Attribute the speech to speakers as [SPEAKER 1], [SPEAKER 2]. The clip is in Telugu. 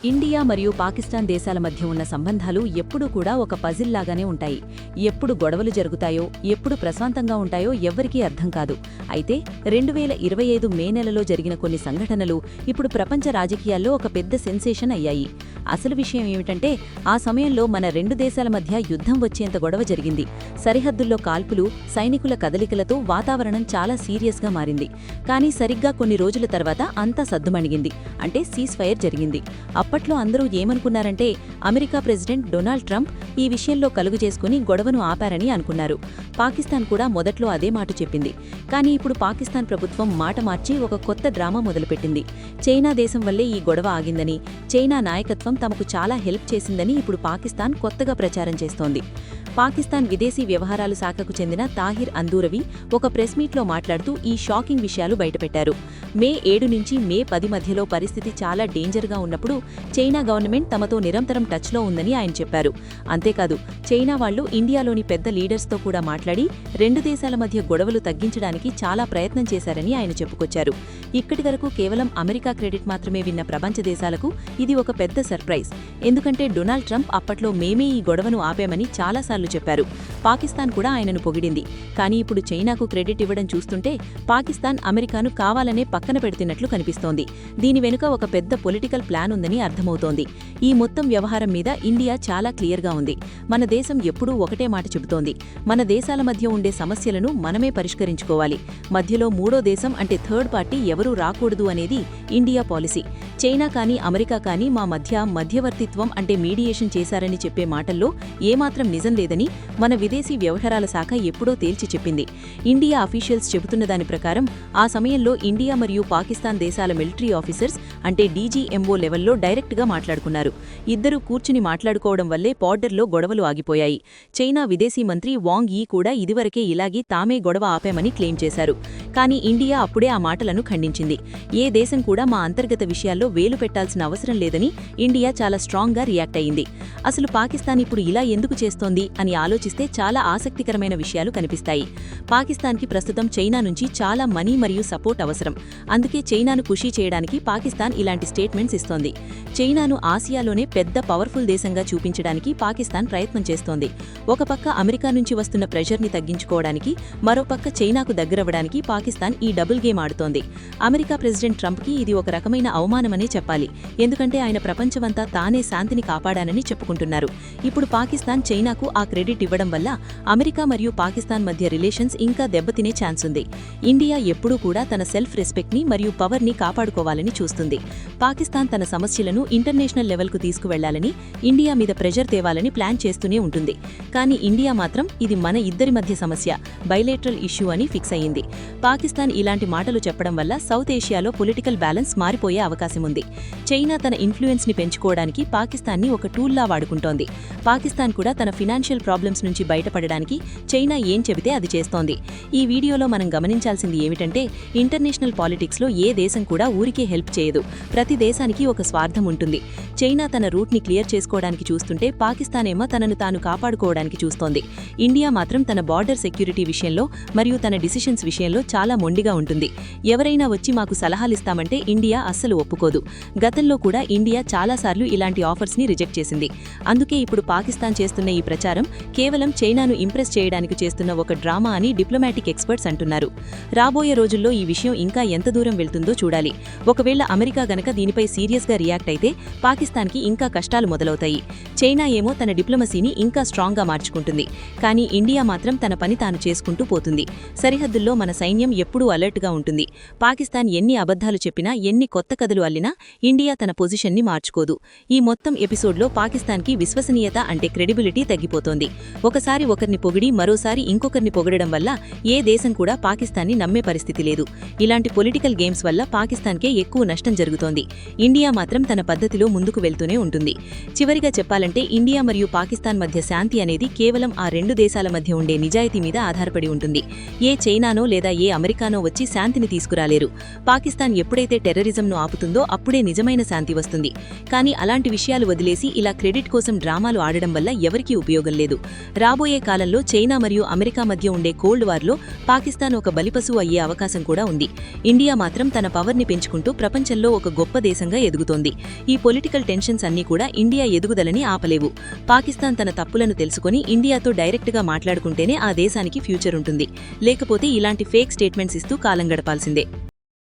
[SPEAKER 1] ఇండియా మరియు పాకిస్తాన్ దేశాల మధ్య ఉన్న సంబంధాలు ఎప్పుడూ కూడా ఒక పజిల్ లాగానే ఉంటాయి. ఎప్పుడు గొడవలు జరుగుతాయో, ఎప్పుడు ప్రశాంతంగా ఉంటాయో ఎవ్వరికీ అర్థం కాదు. అయితే 2025 మే నెలలో జరిగిన కొన్ని సంఘటనలు ఇప్పుడు ప్రపంచ రాజకీయాల్లో ఒక పెద్ద సెన్సేషన్ అయ్యాయి. అసలు విషయం ఏమిటంటే, ఆ సమయంలో మన రెండు దేశాల మధ్య యుద్ధం వచ్చేంత గొడవ జరిగింది. సరిహద్దుల్లో కాల్పులు, సైనికుల కదలికలతో వాతావరణం చాలా సీరియస్గా మారింది. కానీ సరిగ్గా కొన్ని రోజుల తర్వాత అంతా సద్దుమణిగింది. అంటే సీజ్ ఫైర్ జరిగింది. అప్పట్లో అందరూ ఏమనుకున్నారంటే, అమెరికా ప్రెసిడెంట్ డొనాల్డ్ ట్రంప్ ఈ విషయంలో కలుగుచేసుకుని గొడవను ఆపారని అనుకున్నారు. పాకిస్తాన్ కూడా మొదట్లో అదే మాట చెప్పింది. కానీ ఇప్పుడు పాకిస్తాన్ ప్రభుత్వం మాట మార్చి ఒక కొత్త డ్రామా మొదలుపెట్టింది. చైనా దేశం వల్లే ఈ గొడవ ఆగిందని, చైనా నాయకత్వం తమకు చాలా హెల్ప్ చేసిందని ఇప్పుడు పాకిస్తాన్ కొత్తగా ప్రచారం చేస్తోంది. పాకిస్తాన్ విదేశీ వ్యవహారాల శాఖకు చెందిన తాహిర్ అందూరవి ఒక ప్రెస్ మీట్లో మాట్లాడుతూ ఈ షాకింగ్ విషయాలు బయటపెట్టారు. మే 7 నుంచి మే 10 మధ్యలో పరిస్థితి చాలా డేంజర్గా ఉన్నప్పుడు చైనా గవర్నమెంట్ తమతో నిరంతరం టచ్లో ఉందని ఆయన చెప్పారు. అంతేకాదు, చైనా వాళ్లు ఇండియాలోని పెద్ద లీడర్స్తో కూడా మాట్లాడి రెండు దేశాల మధ్య గొడవలు తగ్గించడానికి చాలా ప్రయత్నం చేశారని ఆయన చెప్పుకొచ్చారు. ఇక్కడి వరకు కేవలం అమెరికా క్రెడిట్ మాత్రమే విన్న ప్రపంచ దేశాలకు ఇది ఒక పెద్ద సర్ప్రైజ్. ఎందుకంటే డొనాల్డ్ ట్రంప్ అప్పట్లో మేమే ఈ గొడవను ఆపామని చాలాసార్లు చెప్పారు. పాకిస్తాన్ కూడా ఆయనను పొగిడింది. కానీ ఇప్పుడు చైనాకు క్రెడిట్ ఇవ్వడం చూస్తుంటే పాకిస్తాన్ అమెరికాను కావాలనే పక్కన పెడుతున్నట్లు కనిపిస్తోంది. దీని వెనుక ఒక పెద్ద పొలిటికల్ ప్లాన్ ఉందని అర్థమవుతోంది. ఈ మొత్తం వ్యవహారం మీద ఇండియా చాలా క్లియర్గా ఉంది. మన దేశం ఎప్పుడూ ఒకటే మాట చెబుతోంది, మన దేశాల మధ్య ఉండే సమస్యలను మనమే పరిష్కరించుకోవాలి. మధ్యలో మూడో దేశం అంటే థర్డ్ పార్టీ ఎవరూ రాకూడదు అనేది ఇండియా పాలసీ. చైనా కానీ అమెరికా కానీ మా మధ్య మధ్యవర్తిత్వం అంటే మీడియేషన్ చేశారని చెప్పే మాటల్లో ఏమాత్రం నిజం లేదని మన విదేశీ వ్యవహారాల శాఖ ఎప్పుడో తేల్చి చెప్పింది. ఇండియా అఫీషియల్స్ చెబుతున్న దాని ప్రకారం ఆ సమయంలో ఇండియా మరియు పాకిస్తాన్ దేశాల మిలిటరీ ఆఫీసర్స్ అంటే డీజీఎంఓ లెవెల్లో డైరెక్ట్గా మాట్లాడుకున్నారు. ఇద్దరూ కూర్చుని మాట్లాడుకోవడం వల్లే బార్డర్లో గొడవలు ఆగిపోయాయి. చైనా విదేశీ మంత్రి వాంగ్ యీ కూడా ఇదివరకే ఇలాగే తామే గొడవ ఆపామని క్లెయిమ్ చేశారు. కానీ ఇండియా అప్పుడే ఆ మాటలను ఖండించింది. ఏ దేశం కూడా మా అంతర్గత విషయాల్లో వేలు పెట్టాల్సిన అవసరం లేదని ఇండియా చాలా స్ట్రాంగ్గా రియాక్ట్ అయింది. అసలు పాకిస్తాన్ ఇప్పుడు ఇలా ఎందుకు చేస్తోంది అని ఆలోచిస్తే చాలా ఆసక్తికరమైన విషయాలు కనిపిస్తాయి. పాకిస్తాన్కి ప్రస్తుతం చైనా నుంచి చాలా మనీ మరియు సపోర్ట్ అవసరం. అందుకే చైనాను ఖుషీ చేయడానికి పాకిస్తాన్ ఇలాంటి స్టేట్మెంట్స్ ఇస్తోంది. చైనాను ఆసియాలోనే పెద్ద పవర్ఫుల్ దేశంగా చూపించడానికి పాకిస్తాన్ ప్రయత్నం చేస్తోంది. ఒక పక్క అమెరికా నుంచి వస్తున్న ప్రెషర్ని తగ్గించుకోవడానికి, మరోపక్క చైనాకు దగ్గరవ్వడానికి పాకిస్తాన్ ఈ డబుల్ గేమ్ ఆడుతోంది. అమెరికా ప్రెసిడెంట్ ట్రంప్కి ఇది ఒక రకమైన అవమానమనే చెప్పాలి. ఎందుకంటే ఆయన ప్రపంచమంతా తానే శాంతిని కాపాడానని చెప్పుకుంటున్నారు. ఇప్పుడు పాకిస్తాన్ చైనాకు ఆ క్రెడిట్ ఇవ్వడం వల్ల అమెరికా మరియు పాకిస్తాన్ మధ్య రిలేషన్స్ ఇంకా దెబ్బతినే ఛాన్స్ ఉంది. ఇండియా ఎప్పుడూ కూడా తన సెల్ఫ్ రెస్పెక్ట్ని మరియు పవర్ని కాపాడుకోవాలని చూస్తుంది. పాకిస్తాన్ తన సమస్యలను ఇంటర్నేషనల్ లెవెల్కు తీసుకువెళ్లాలని, ఇండియా మీద ప్రెషర్ తేవాలని ప్లాన్ చేస్తూనే ఉంటుంది. కానీ ఇండియా మాత్రం ఇది మన ఇద్దరి మధ్య సమస్య, బైలేటరల్ ఇష్యూ అని ఫిక్స్ అయ్యింది. పాకిస్తాన్ ఇలాంటి మాటలు చెప్పడం వల్ల సౌత్ ఏషియాలో పొలిటికల్ బ్యాలెన్స్ మారిపోయే అవకాశం ఉంది. చైనా తన ఇన్ఫ్లుయెన్స్ని పెంచుకోవడానికి పాకిస్తాన్ని ఒక టూల్లా వాడుకుంటోంది. పాకిస్తాన్ కూడా తన ఫినాన్షియల్ ప్రాబ్లమ్స్ నుంచి బయటపడడానికి చైనా ఏం చెబితే అది చేస్తోంది. ఈ వీడియోలో మనం గమనించాల్సింది ఏమిటంటే, ఇంటర్నేషనల్ పాలిటిక్స్లో ఏ దేశం కూడా ఊరికే హెల్ప్ చేయదు. ప్రతి దేశానికి ఒక స్వార్థం ఉంటుంది. చైనా తన రూట్ని క్లియర్ చేసుకోవడానికి చూస్తుంటే పాకిస్తాన్ ఏమో తనను తాను కాపాడుకోవడానికి చూస్తోంది. ఇండియా మాత్రం తన బార్డర్ సెక్యూరిటీ విషయంలో మరియు తన డిసిషన్స్ విషయంలో చాలా మొండిగా ఉంటుంది. ఎవరైనా వచ్చి మాకు సలహాలిస్తామంటే ఇండియా అస్సలు ఒప్పుకోదు. గతంలో కూడా ఇండియా చాలాసార్లు ఇలాంటి ఆఫర్స్ని రిజెక్ట్ చేసింది. అందుకే ఇప్పుడు పాకిస్తాన్ చేస్తున్న ఈ ప్రచారం కేవలం చైనాను ఇంప్రెస్ చేయడానికి చేస్తున్న ఒక డ్రామా అని డిప్లొమాటిక్ ఎక్స్పర్ట్స్ అంటున్నారు. రాబోయే రోజుల్లో ఈ విషయం ఇంకా ఎంత దూరం వెళ్తుందో చూడాలి. ఒకవేళ అమెరికా గనక దీనిపై సీరియస్గా రియాక్ట్ అయితే పాకిస్తాన్కి ఇంకా కష్టాలు మొదలవుతాయి. చైనా ఏమో తన డిప్లొమసీని ఇంకా స్ట్రాంగ్గా మార్చుకుంటుంది. కానీ ఇండియా మాత్రం తన పని తాను చేసుకుంటూ పోతుంది. సరిహద్దుల్లో మన సైన్యం ఎప్పుడూ అలర్ట్గా ఉంటుంది. పాకిస్తాన్ ఎన్ని అబద్ధాలు చెప్పినా, ఎన్ని కొత్త కథలు అల్లినా ఇండియా తన పొజిషన్ని మార్చుకోదు. ఈ మొత్తం ఎపిసోడ్లో పాకిస్తాన్కి విశ్వసనీయత అంటే క్రెడిబిలిటీ తగ్గిపోతోంది. ఒకసారి ఒకరిని పొగిడి మరోసారి ఇంకొకరిని పొగడడం వల్ల ఏ దేశం కూడా పాకిస్తాన్ని నమ్మే పరిస్థితి లేదు. ఇలాంటి పొలిటికల్ గేమ్స్ వల్ల పాకిస్తాన్కే ఎక్కువ నష్టం జరుగుతోంది. ఇండియా మాత్రం తన పద్ధతిలో ముందుకు వెళ్తూనే ఉంటుంది. చివరిగా చెప్పాలంటే ఇండియా మరియు పాకిస్తాన్ మధ్య శాంతి అనేది కేవలం ఆ రెండు దేశాల మధ్య ఉండే నిజాయితీ మీద ఆధారపడి ఉంటుంది. ఏ చైనానో లేదా ఏ అమెరికానో వచ్చి శాంతిని తీసుకురాలేరు. పాకిస్తాన్ ఎప్పుడైతే టెర్రరిజంను ఆపుతుందో అప్పుడే నిజమైన శాంతి వస్తుంది. కానీ అలాంటి విషయాలు వదిలేసి ఇలా క్రెడిట్ కోసం డ్రామాలు ఆడడం వల్ల ఎవరికీ ఉపయోగం లేదు. రాబోయే రాబోయే కాలంలో చైనా మరియు అమెరికా మధ్య ఉండే కోల్డ్ వార్లో పాకిస్తాన్ ఒక బలిపశువు అయ్యే అవకాశం కూడా ఉంది. ఇండియా మాత్రం తన పవర్ని పెంచుకుంటూ ప్రపంచంలో ఒక గొప్ప దేశంగా ఎదుగుతోంది. ఈ పొలిటికల్ టెన్షన్స్ అన్నీ కూడా ఇండియా ఎదుగుదలని ఆపలేవు. పాకిస్తాన్ తన తప్పులను తెలుసుకొని ఇండియాతో డైరెక్ట్గా మాట్లాడుకుంటేనే ఆ దేశానికి ఫ్యూచర్ ఉంటుంది. లేకపోతే ఇలాంటి ఫేక్ స్టేట్మెంట్స్ ఇస్తూ కాలం గడపాల్సిందే.